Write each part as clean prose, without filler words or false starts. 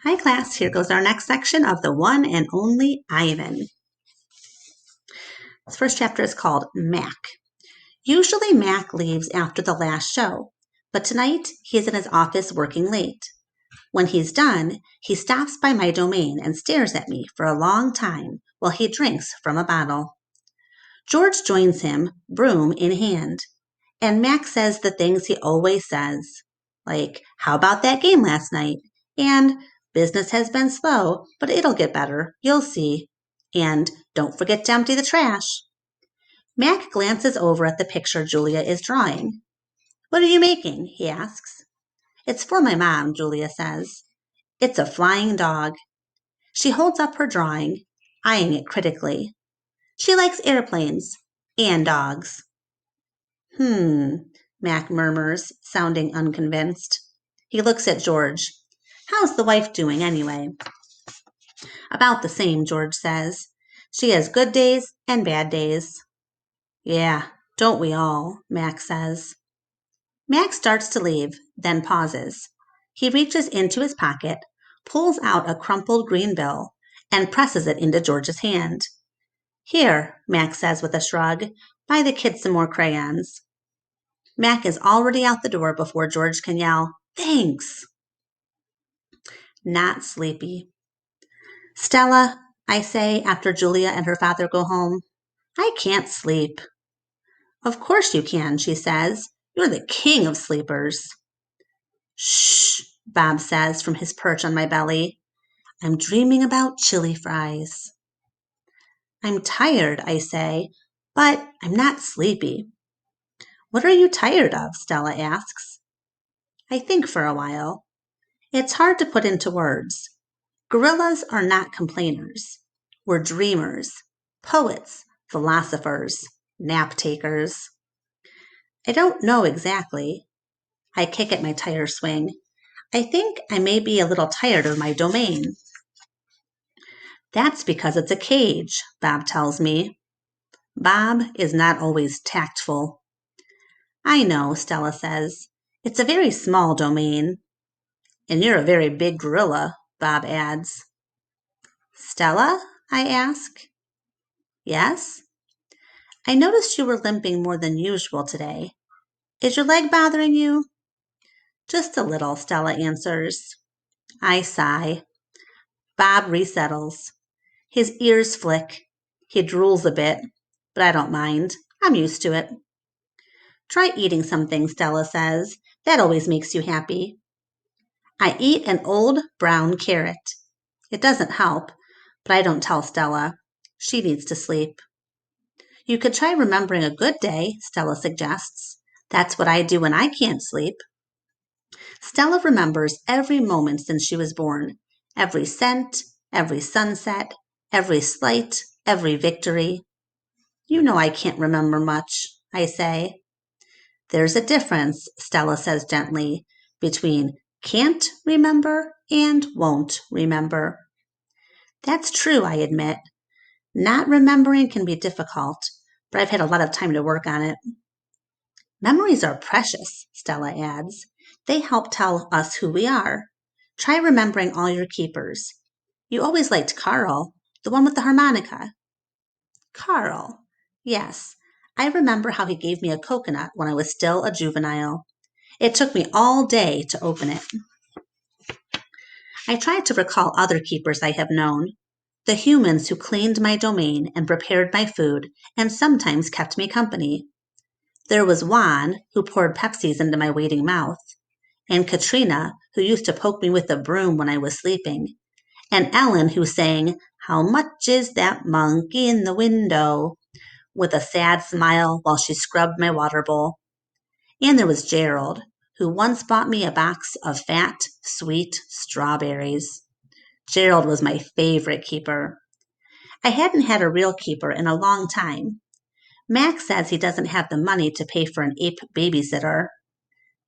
Hi class, here goes our next section of the one and only Ivan. This first chapter is called Mac. Usually Mac leaves after the last show, but tonight he is in his office working late. When he's done, he stops by my domain and stares at me for a long time while he drinks from a bottle. George joins him, broom in hand, and Mac says the things he always says, like, how about that game last night? And business has been slow, but it'll get better. You'll see. And don't forget to empty the trash. Mac glances over at the picture Julia is drawing. What are you making? He asks. It's for my mom, Julia says. It's a flying dog. She holds up her drawing, eyeing it critically. She likes airplanes and dogs. Mac murmurs, sounding unconvinced. He looks at George. How's the wife doing anyway? About the same, George says. She has good days and bad days. Yeah, don't we all, Mac says. Mac starts to leave, then pauses. He reaches into his pocket, pulls out a crumpled green bill, and presses it into George's hand. Here, Mac says with a shrug, buy the kids some more crayons. Mac is already out the door before George can yell, Thanks! Not sleepy. Stella, I say after Julia and her father go home, I can't sleep. Of course you can, she says. You're the king of sleepers. Shh, Bob says from his perch on my belly. I'm dreaming about chili fries. I'm tired, I say, but I'm not sleepy. What are you tired of? Stella asks. I think for a while. It's hard to put into words. Gorillas are not complainers. We're dreamers, poets, philosophers, nap takers. I don't know exactly. I kick at my tire swing. I think I may be a little tired of my domain. That's because it's a cage, Bob tells me. Bob is not always tactful. I know, Stella says. It's a very small domain. And you're a very big gorilla, Bob adds. Stella? I ask. Yes? I noticed you were limping more than usual today. Is your leg bothering you? Just a little, Stella answers. I sigh. Bob resettles. His ears flick. He drools a bit, but I don't mind. I'm used to it. Try eating something, Stella says. That always makes you happy. I eat an old brown carrot. It doesn't help, but I don't tell Stella. She needs to sleep. You could try remembering a good day, Stella suggests. That's what I do when I can't sleep. Stella remembers every moment since she was born, every scent, every sunset, every slight, every victory. You know I can't remember much, I say. There's a difference, Stella says gently, between can't remember and won't remember. That's true, I admit. Not remembering can be difficult, but I've had a lot of time to work on it. Memories are precious, Stella adds. They help tell us who we are. Try remembering all your keepers. You always liked Carl, the one with the harmonica. Carl. Yes, I remember how he gave me a coconut when I was still a juvenile. It took me all day to open it. I tried to recall other keepers I have known, the humans who cleaned my domain and prepared my food and sometimes kept me company. There was Juan, who poured Pepsis into my waiting mouth, and Katrina, who used to poke me with a broom when I was sleeping, and Ellen, who sang, How much is that monkey in the window? With a sad smile while she scrubbed my water bowl. And there was Gerald, who once bought me a box of fat, sweet strawberries. Gerald was my favorite keeper. I hadn't had a real keeper in a long time. Max says he doesn't have the money to pay for an ape babysitter.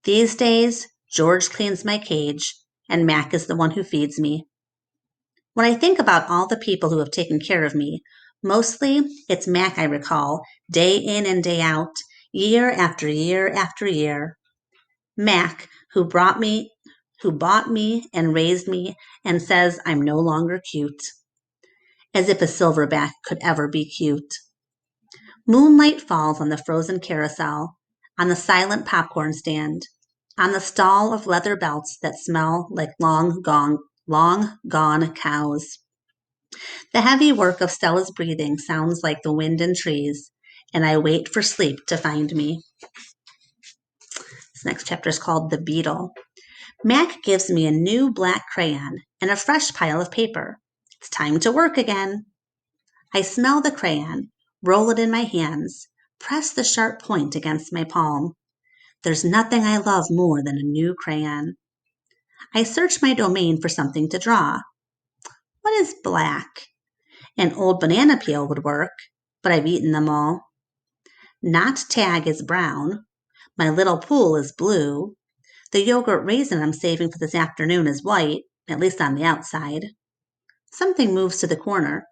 These days, George cleans my cage, and Mac is the one who feeds me. When I think about all the people who have taken care of me, mostly it's Mac I recall, day in and day out, year after year after year. Mac, who brought me who bought me and raised me and says I'm no longer cute. As if a silverback could ever be cute. Moonlight falls on the frozen carousel, on the silent popcorn stand, on the stall of leather belts that smell like long gone cows. The heavy work of Stella's breathing sounds like the wind in trees, and I wait for sleep to find me. This next chapter is called The Beetle. Mac gives me a new black crayon and a fresh pile of paper. It's time to work again. I smell the crayon, roll it in my hands, press the sharp point against my palm. There's nothing I love more than a new crayon. I search my domain for something to draw. What is black? An old banana peel would work, but I've eaten them all. Knot tag is brown. My little pool is blue. The yogurt raisin I'm saving for this afternoon is white, at least on the outside. Something moves in the corner.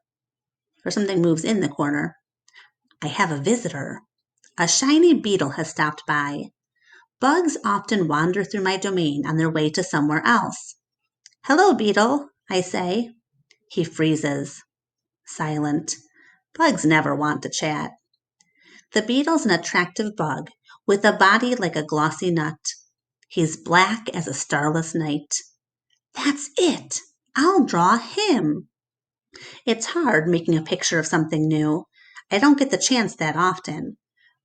I have a visitor. A shiny beetle has stopped by. Bugs often wander through my domain on their way to somewhere else. Hello, beetle, I say. He freezes. Silent. Bugs never want to chat. The beetle's an attractive bug with a body like a glossy nut. He's black as a starless night. That's it. I'll draw him. It's hard making a picture of something new. I don't get the chance that often,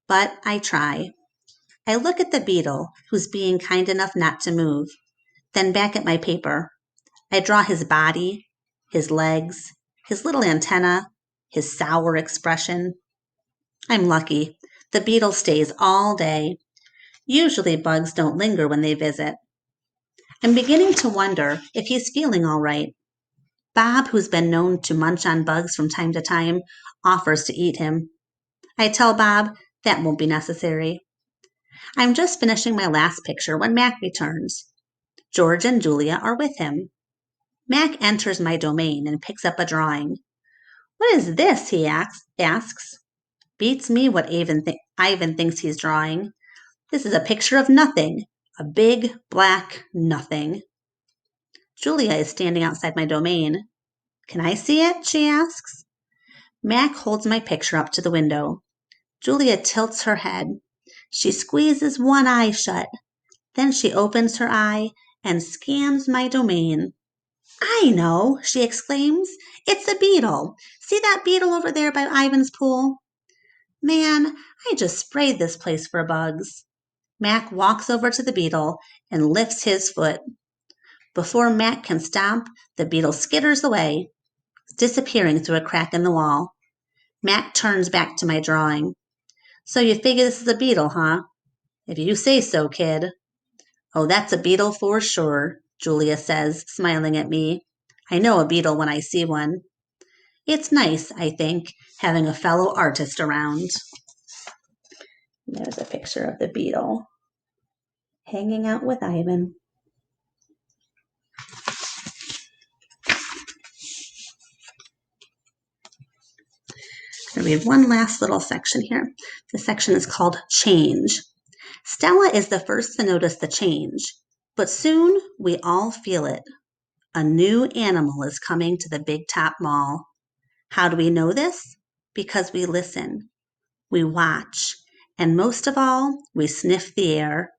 but I try. I look at the beetle, who's being kind enough not to move, then back at my paper. I draw his body, his legs, his little antenna, his sour expression. I'm lucky. The beetle stays all day. Usually bugs don't linger when they visit. I'm beginning to wonder if he's feeling all right. Bob, who's been known to munch on bugs from time to time, offers to eat him. I tell Bob that won't be necessary. I'm just finishing my last picture when Mac returns. George and Julia are with him. Mac enters my domain and picks up a drawing. What is this? He asks. Beats me what Ivan thinks he's drawing. This is a picture of nothing. A big, black nothing. Julia is standing outside my domain. Can I see it? She asks. Mac holds my picture up to the window. Julia tilts her head. She squeezes one eye shut. Then she opens her eye and scans my domain. I know, she exclaims. It's a beetle. See that beetle over there by Ivan's pool? Man, I just sprayed this place for bugs. Mac walks over to the beetle and lifts his foot. Before Mac can stop, the beetle skitters away, disappearing through a crack in the wall. Mac turns back to my drawing. So you figure this is a beetle, huh? If you say so, kid. Oh, that's a beetle for sure, Julia says, smiling at me. I know a beetle when I see one. It's nice, I think, having a fellow artist around. There's a picture of the beetle hanging out with Ivan. I'm going to read one last little section here. This section is called Change. Stella is the first to notice the change, but soon we all feel it. A new animal is coming to the Big Top Mall. How do we know this? Because we listen, we watch, and most of all, we sniff the air.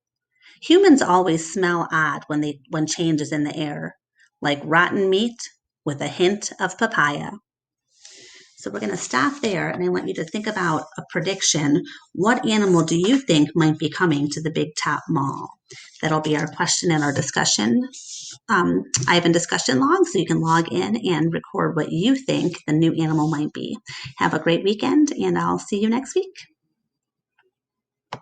Humans always smell odd when change is in the air, like rotten meat with a hint of papaya. So we're going to stop there, and I want you to think about a prediction. What animal do you think might be coming to the Big Top Mall? That'll be our question and our discussion. I have a discussion log, so you can log in and record what you think the new animal might be. Have a great weekend, and I'll see you next week.